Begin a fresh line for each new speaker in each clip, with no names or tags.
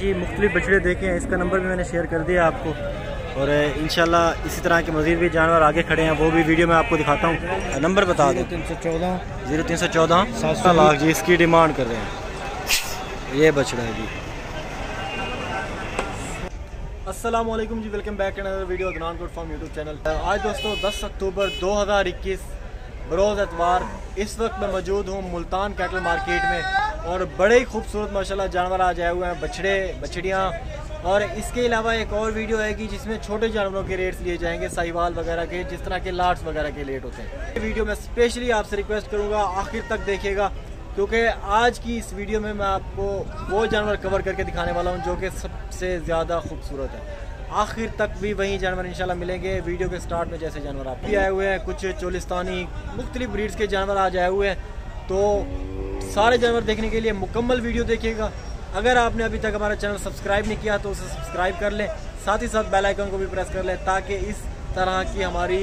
जी मुख्तलिफ बछड़े देखे हैं, इसका नंबर भी मैंने शेयर कर दिया आपको। और इंशाल्लाह इसी तरह के मज़ीद भी जानवर आगे खड़े हैं, वो भी वीडियो में आपको दिखाता हूँ। नंबर बता दें 0314 7 लाख जी इसकी डिमांड कर रहे हैं। ये बछड़ा है जी। अस्सलाम वालेकुम जी, welcome back to another video Adnan good farm YouTube channel. आज दोस्तों 10 अक्टूबर 2021 बरोज़ एतवार इस वक्त मैं मौजूद हूँ मुल्तान कैटल मार्केट में और बड़े ही खूबसूरत माशाल्लाह जानवर आज आए हुए हैं, बछड़े बछड़ियाँ। और इसके अलावा एक और वीडियो आएगी जिसमें छोटे जानवरों के रेट्स लिए जाएंगे, साहिवाल वगैरह के, जिस तरह के लाट्स वगैरह के रेट होते हैं। ये वीडियो मैं स्पेशली आपसे रिक्वेस्ट करूँगा आखिर तक देखिएगा, क्योंकि आज की इस वीडियो में मैं आपको वो जानवर कवर करके दिखाने वाला हूँ जो कि सबसे ज़्यादा खूबसूरत है। आखिर तक भी वही जानवर इंशाल्लाह मिलेंगे। वीडियो के स्टार्ट में जैसे जानवर आप भी आए हुए हैं, कुछ चोलिस्तानी मुख्तलिफ ब्रीड्स के जानवर आज आए हुए हैं, तो सारे जानवर देखने के लिए मुकम्मल वीडियो देखिएगा। अगर आपने अभी तक हमारा चैनल सब्सक्राइब नहीं किया तो उसे सब्सक्राइब कर लें, साथ ही साथ बेल आइकन को भी प्रेस कर लें ताकि इस तरह की हमारी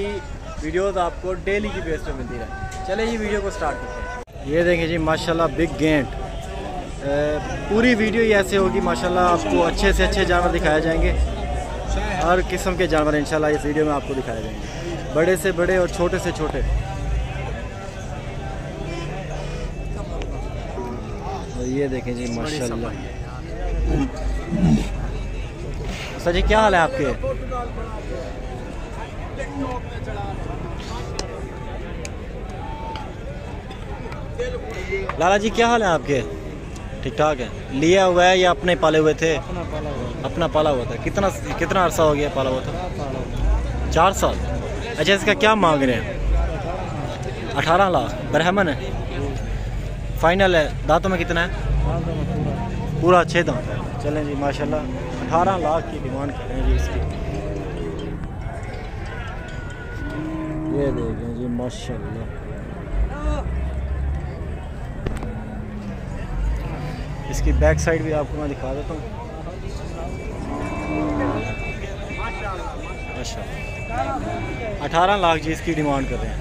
वीडियोज़ आपको डेली की बेस पे मिलती रहे। चलिए ये वीडियो को स्टार्ट करते हैं। ये देखें जी माशाल्लाह बिग गेंट। पूरी वीडियो ही ऐसे होगी माशाल्लाह, आपको अच्छे से अच्छे जानवर दिखाए जाएंगे। हर किस्म के जानवर इंशाल्लाह इस वीडियो में आपको दिखाए जाएंगे, बड़े से बड़े और छोटे से छोटे। और ये देखें जी माशाल्लाह। सर जी क्या हाल है आपके? लाला जी क्या हाल है आपके? ठीक ठाक है। लिया हुआ है या अपने पाले हुए थे? अपना पाला हुआ था। कितना अरसा हो गया पाला हुआ था? 4 साल। अच्छा इसका क्या मांग रहे हैं? 18 लाख बरहमन है, फाइनल है। दांतों में कितना है? पूरा 6 दांत है। चलें जी माशाल्लाह 18 लाख की डिमांड कर रहे हैं जी इसकी। ये देखें जी माशाल्लाह। इसकी बैक साइड भी आपको मैं दिखा देता हूँ। अच्छा 18 लाख जी इसकी डिमांड कर रहे हैं।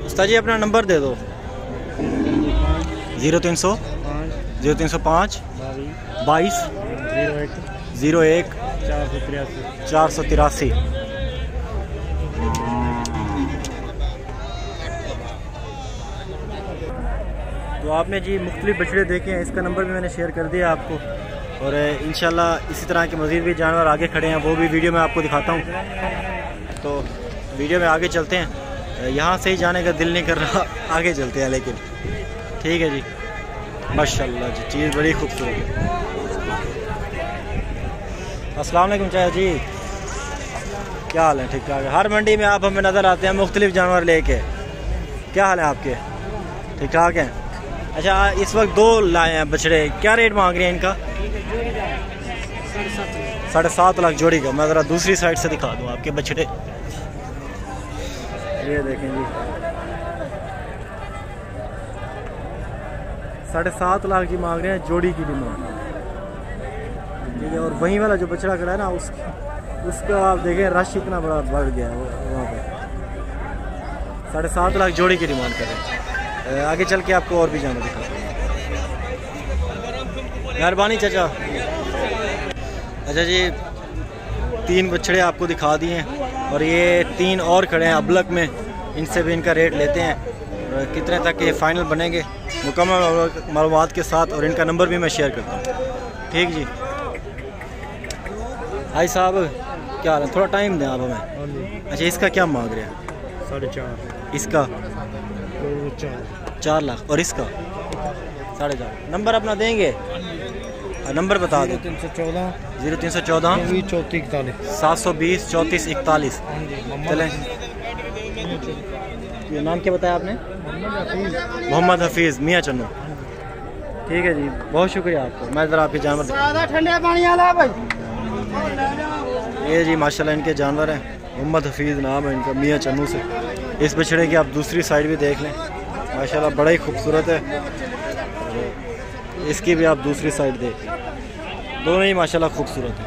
उस्ताद जी अपना नंबर दे दो। 0305 22 01 483। तो आपने जी मुख्तलिफ बछड़े देखे हैं, इसका नंबर भी मैंने शेयर कर दिया आपको। और इंशाल्लाह इसी तरह के मज़ीद भी जानवर आगे खड़े हैं, वो भी वीडियो में आपको दिखाता हूँ। तो वीडियो में आगे चलते हैं। यहाँ से ही जाने का दिल नहीं कर रहा, आगे चलते हैं लेकिन। ठीक है जी माशाल्लाह जी, चीज़ बड़ी खूबसूरत है। अस्सलाम वालेकुम चाचा जी, क्या हाल है? ठीक ठाक है। हर मंडी में आप हमें नज़र आते हैं मुख्तलिफ जानवर लेके। क्या हाल है आपके? ठीक ठाक हैं। अच्छा इस वक्त 2 लाए हैं बछड़े, क्या रेट मांग रहे हैं इनका? 7.5 लाख जोड़ी का। मैं ज़रा दूसरी साइड से दिखा दूँ आपके बछड़े। ये देखें जी 7.5 लाख जी मांग रहे हैं जोड़ी की डिमांड। ठीक है। और वहीं वाला जो बछड़ा खड़ा है ना उसका आप देखें रश इतना बड़ा बढ़ गया है वहाँ पे। 7.5 लाख जोड़ी की डिमांड कर रहे हैं। आगे चल के आपको और भी जाना दिखाते हैं। मेहरबानी चाचा। अच्छा जी 3 बछड़े आपको दिखा दिए हैं और ये 3 और खड़े हैं अबलक में, इनसे भी इनका रेट लेते हैं कितने तक ये फाइनल बनेंगे मुकम्मल मालूमात के साथ। और इनका नंबर भी मैं शेयर करता हूँ। ठीक जी भाई साहब क्या हाल है? थोड़ा टाइम दें आप हमें। अच्छा इसका क्या मांग रहे हैं? 4.5। इसका 4 लाख और इसका 4.5। नंबर अपना देंगे? नंबर बता दो। 0314 720 34 41। चलें ये नाम क्या बताया आपने? मोहम्मद हफीज़ मियाँ चन्नू। ठीक है जी बहुत शुक्रिया आपको। मैं ज़रा आपके जानवर ठंडे पानी वाला भाई। ये जी माशाल्लाह इनके जानवर हैं, मोहम्मद हफीज़ नाम है इनका, मियाँ चन्नू से। इस बछड़े की आप दूसरी साइड भी देख लें, माशाल्लाह बड़ा ही खूबसूरत है। इसकी भी आप दूसरी साइड देख लें, दोनों ही माशाल्लाह खूबसूरत है।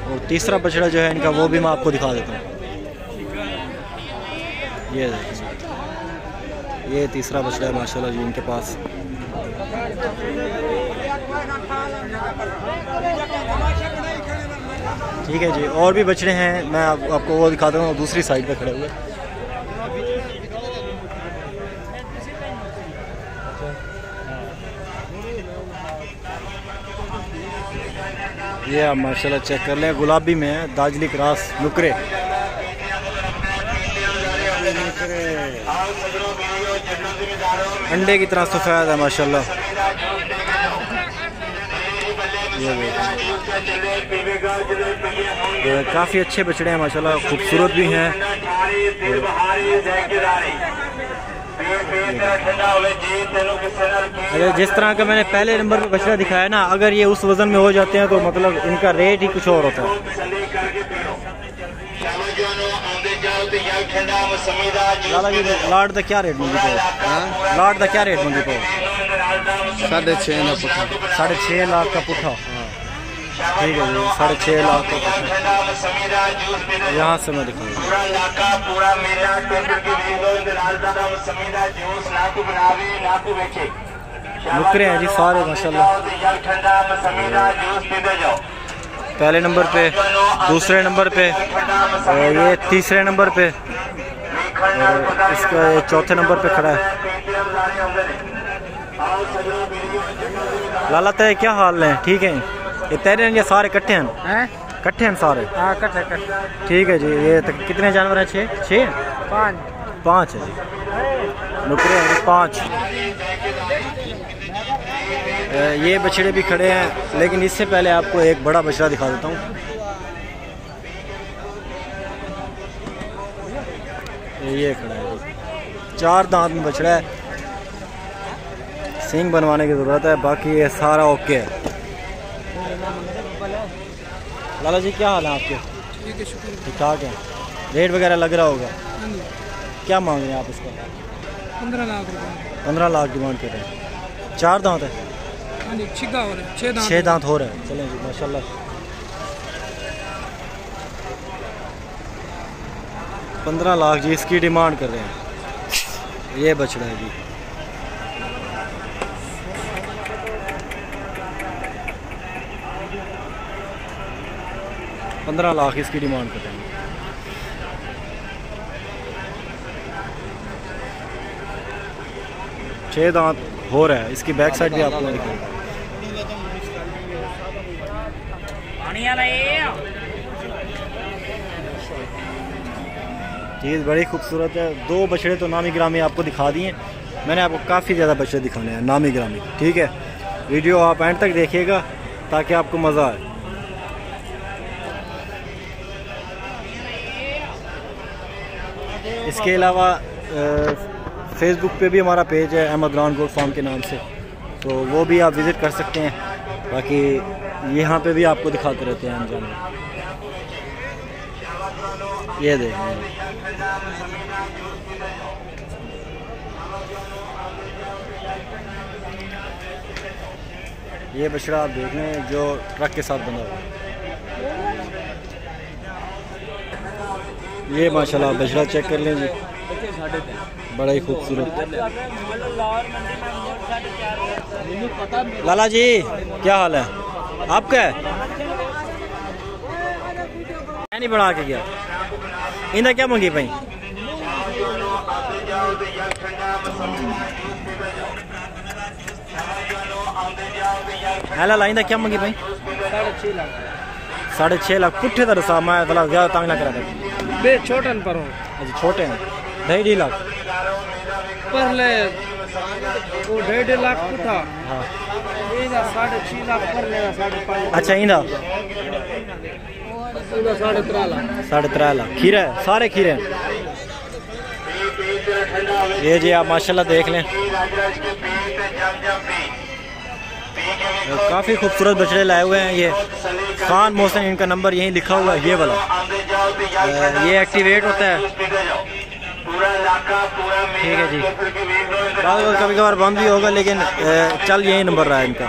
और तीसरा बछड़ा जो है इनका वो भी मैं आपको दिखा देता हूँ। ये तीसरा बछड़ा है माशाल्लाह जी इनके पास। ठीक है जी, और भी बछड़े हैं, मैं आपको वो दिखाता हूँ दूसरी साइड पे खड़े हुए। ये आप माशाल्लाह चेक कर लें, गुलाबी में है, दाजली क्रॉस नुकरे। अंडे की तरह सफ़ेद है माशाल्लाह। काफ़ी अच्छे बछड़े हैं माशाल्लाह, खूबसूरत भी हैं। अगर जिस तरह का मैंने पहले नंबर पे बछड़ा दिखाया ना, अगर ये उस वज़न में हो जाते हैं तो मतलब इनका रेट ही कुछ और होता है। लाला जी लाड का क्या रेट मंगी पाओ? लाड का क्या रेट मंगी पाओ? 6.5 लाख का पुट्ठा। ठीक है जी, 6.5 लाख का पुट्ठा। यहाँ से मैं दिखाऊंगा। नुकरे हैं जी सारे माशाल्लाह। पहले नंबर पे, दूसरे नंबर पे, ये तीसरे नंबर पे, इसका ये चौथे नंबर पे खड़ा है। लाला तय क्या हाल है? ठीक है, ये तेरे ये सारे इकट्ठे हैं? इकट्ठे हैं सारे? हाँ इकट्ठे। ठीक है जी, ये कितने जानवर हैं? 6 5 है जी, नुकरे हैं 5। ये बछड़े भी खड़े हैं, लेकिन इससे पहले आपको एक बड़ा बछड़ा दिखा देता हूँ। ये खड़ा है जी, 4 दांत में बछड़ा है, सींग बनवाने की ज़रूरत है, बाकी ये सारा ओके है। लाला जी क्या हाल है आपके? ठीक ठाक है। रेट वगैरह लग रहा होगा? क्या मांग रहे हैं आप इसका?
15 लाख रुपये।
15 लाख डिमांड कर रहे हैं। 4 दांत है? 6 दांत हो रहे हैं। चलें जी माशाल्लाह। 15 लाख जी इसकी डिमांड कर रहे हैं। ये बछड़ा है जी। $15 लाख इसकी डिमांड कर रहे हैं। छह दांत हो रहा है। इसकी बैक साइड भी आपको दिखाऊंगा। चीज़ बड़ी खूबसूरत है। 2 बछड़े तो नामी ग्रामी आपको दिखा दिए, मैंने आपको काफ़ी ज़्यादा बछड़े दिखाने हैं नामी ग्रामी। ठीक है, वीडियो आप एंड तक देखिएगा ताकि आपको मज़ा आए। इसके अलावा फेसबुक पे भी हमारा पेज है अहमद रान गोट फार्म के नाम से, तो वो भी आप विज़िट कर सकते हैं। बाकी यहाँ पे भी आपको दिखाते रहते हैं हम जानवर। ये देखें, ये बछड़ा आप देख लें जो ट्रक के साथ बंधा हुआ है। ये माशाल्लाह बछड़ा चेक कर लें जी, बड़ा ही खूबसूरत। लाला जी क्या हाल है आपका? नहीं बढ़ा के गया इंदा क्या मंगी भाई? लाला इंदा क्या मंगी भाई? 6.5 लाख पुट्ठे का रसा। मैं ज़्यादा तंग ना करा था।
छोटन पर हो।
अच्छा छोटे हैं। 2.5 लाख
पर ले वो 2.5 लाख पुट्ठा।
हाँ
6.5 लाख पर लेगा 5.5।
अच्छा इंदा 3.5 लाख। खीरा है, सारे खीरे हैं। ये जी आप माशाल्लाह देख लें, काफ़ी खूबसूरत बछड़े लाए हुए हैं। ये खान मोहसिन, इनका नंबर यहीं लिखा हुआ है, ये वाला। ये एक्टिवेट होता है, ठीक है जी, कभी कभार बंद भी होगा लेकिन चल यही नंबर रहा है इनका।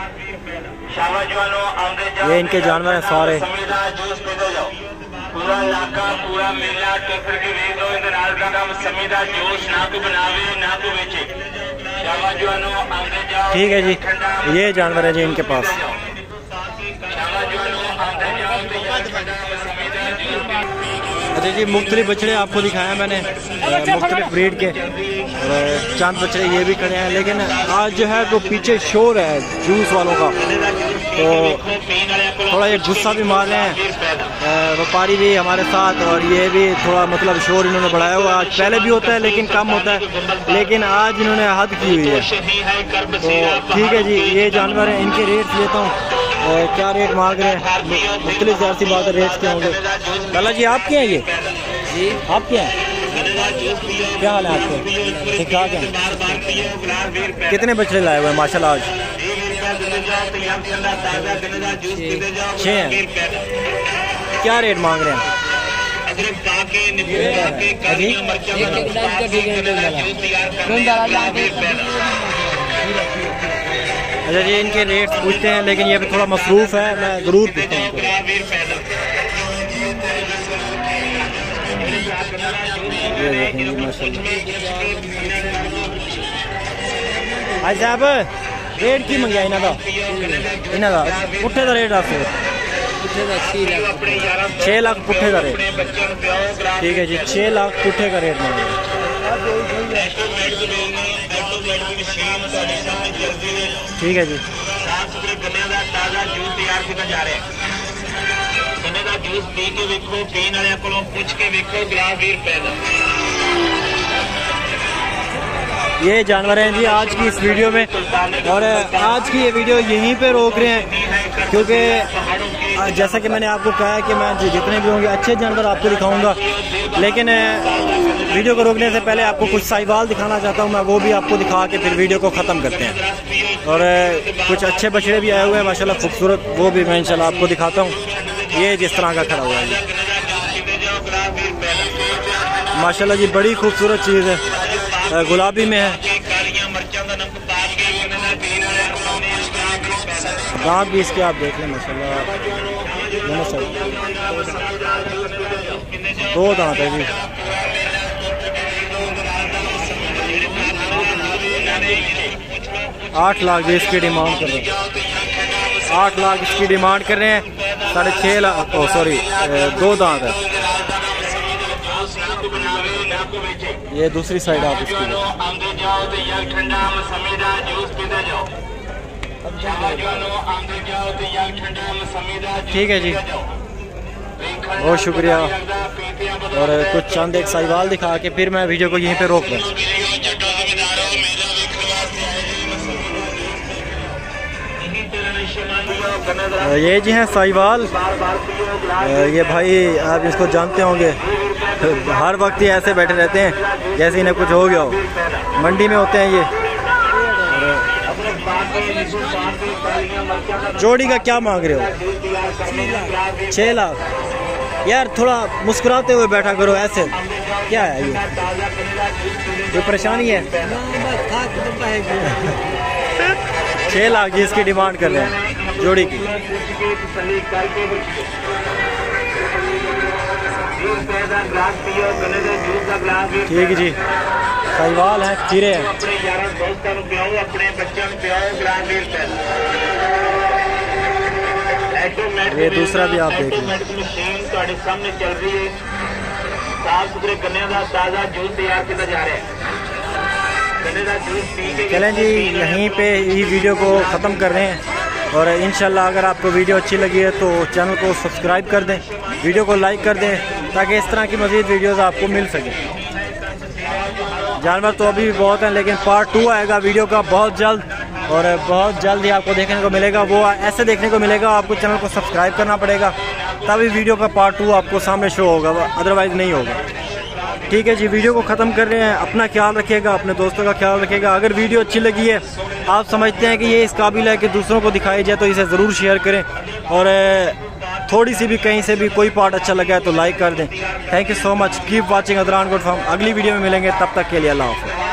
ये इनके जानवर हैं सारे।
पूरा इलाका पूरा मेला टोकर के वेख लो इधर नाल का काम समीदा जोश ना को बनावे ना को बेचे। शाबाश जवानों आंदे जाओ।
ठीक है जी, ये जानवर है जी इनके पास।
शाबाश जवानों आंदे जाओ तो यार ठंडा समीदा जोश।
अच्छा जी, मुख्तलिफ बछड़े आपको दिखाया मैंने, मुख्तलिफ ब्रीड के, चंद बछड़े ये भी खड़े हैं। लेकिन आज जो है तो पीछे शोर है जूस वालों का, तो थोड़ा ये गुस्सा भी मार रहे हैं व्यापारी भी हमारे साथ, और ये भी थोड़ा मतलब शोर इन्होंने बढ़ाया हुआ। आज पहले भी होता है लेकिन कम होता है, लेकिन आज इन्होंने हद की हुई है। तो ठीक है जी, ये जानवर हैं, इनके रेट्स लेता हूँ। क्या रेट मांग रहे हैं, मुख्तलिफ ज़ाहिर सी बात है रेट्स क्या होंगे। लाला जी आपके हैं ये जी, आपके हैं, क्या हाल है आपके? ठीक ठाक हैं। कितने बछड़े लाए हुए हैं माशाल्लाह आज? 6 हैं। क्या रेट मांग रहे हैं? अच्छा जी, इनके रेट पूछते हैं लेकिन ये भी थोड़ा मसरूफ़ है, मैं ज़रूर पूछता हूँ। ये देखेंगे माशाल्लाह। भाई साहब रेट की मंगया इन्हों का? पुट्ठे का रेट दस 6 लाख पुट्ठे का रेट। ठीक है जी, 6 लाख पुट्ठे का रेट मांग रहे। ठीक है जी,
साफ सुथरे गन्ने का ताज़ा जूस तैयार किया जा रहा है। गन्ने का जूस पी के वेखो, पीने वाले को पूछ के वेखो, गिलास 20 रुपए का।
ये जानवर हैं जी आज की इस वीडियो में, और आज की ये वीडियो यहीं पे रोक रहे हैं क्योंकि जैसा कि मैंने आपको कहा है कि मैं जितने भी होंगे अच्छे जानवर आपको दिखाऊंगा, लेकिन वीडियो को रोकने से पहले आपको कुछ साहिवाल दिखाना चाहता हूं मैं, वो भी आपको दिखा के फिर वीडियो को ख़त्म करते हैं। और कुछ अच्छे बछड़े भी आए हुए हैं माशाल्लाह खूबसूरत, वो भी मैं इंशाल्लाह आपको दिखाता हूँ। ये जिस तरह का खड़ा हुआ है माशाल्लाह जी, बड़ी खूबसूरत चीज़ है, गुलाबी में है, दांत भी इसके आप देख लें माशाल्लाह, दोनों साइड 2 दांत है जी। 8 लाख भी इसकी डिमांड कर रहे हैं, 8 लाख इसकी डिमांड कर रहे हैं। 6.5 लाख, सॉरी 2 दांत है। ये दूसरी साइड आप इसकी ठीक है जी, बहुत शुक्रिया। और कुछ चंद एक साहिवाल दिखा के फिर मैं वीडियो को यहीं पे रोक दूँ। ये जी हैं साहिवाल, ये भाई आप इसको जानते होंगे, हर वक्त ही ऐसे बैठे रहते हैं जैसे इन्हें कुछ हो गया हो। मंडी में होते हैं ये। जोड़ी का क्या मांग रहे हो? 6 लाख। यार थोड़ा मुस्कुराते हुए बैठा करो, ऐसे क्या है ये, कोई परेशानी है? 6 लाख जी इसकी डिमांड कर रहे हैं जोड़ी की। ठीक है जी, साहिवाल हैं, खीरे हैं। ये दूसरा भी आप देख लें।
सामने चल रही है, साफ सुथरे गन्ने का ताज़ा जूस तैयार किया जा रहा है।
चलें जी, यहीं पे ही वीडियो को ख़त्म कर रहे हैं। और इंशाल्लाह अगर आपको वीडियो अच्छी लगी है तो चैनल को सब्सक्राइब कर दें, वीडियो को लाइक कर दें, ताकि इस तरह की मज़ीद वीडियोज़ आपको मिल सके। जानवर तो अभी भी बहुत हैं, लेकिन पार्ट 2 आएगा वीडियो का बहुत जल्द, और बहुत जल्द ही आपको देखने को मिलेगा। वो ऐसे देखने को मिलेगा, आपको चैनल को सब्सक्राइब करना पड़ेगा, तभी वीडियो का पार्ट 2 आपको सामने शो होगा, अदरवाइज़ नहीं होगा। ठीक है जी, वीडियो को ख़त्म कर रहे हैं। अपना ख्याल रखिएगा, अपने दोस्तों का ख्याल रखिएगा। अगर वीडियो अच्छी लगी है, आप समझते हैं कि ये इस काबिल है कि दूसरों को दिखाई जाए, तो इसे ज़रूर शेयर करें। और थोड़ी सी भी कहीं से भी कोई पार्ट अच्छा लगा है तो लाइक कर दें। Thank you so much, keep watching Adnan goat farm. अगली वीडियो में मिलेंगे, तब तक के लिए अल्लाह हाफ़िज़।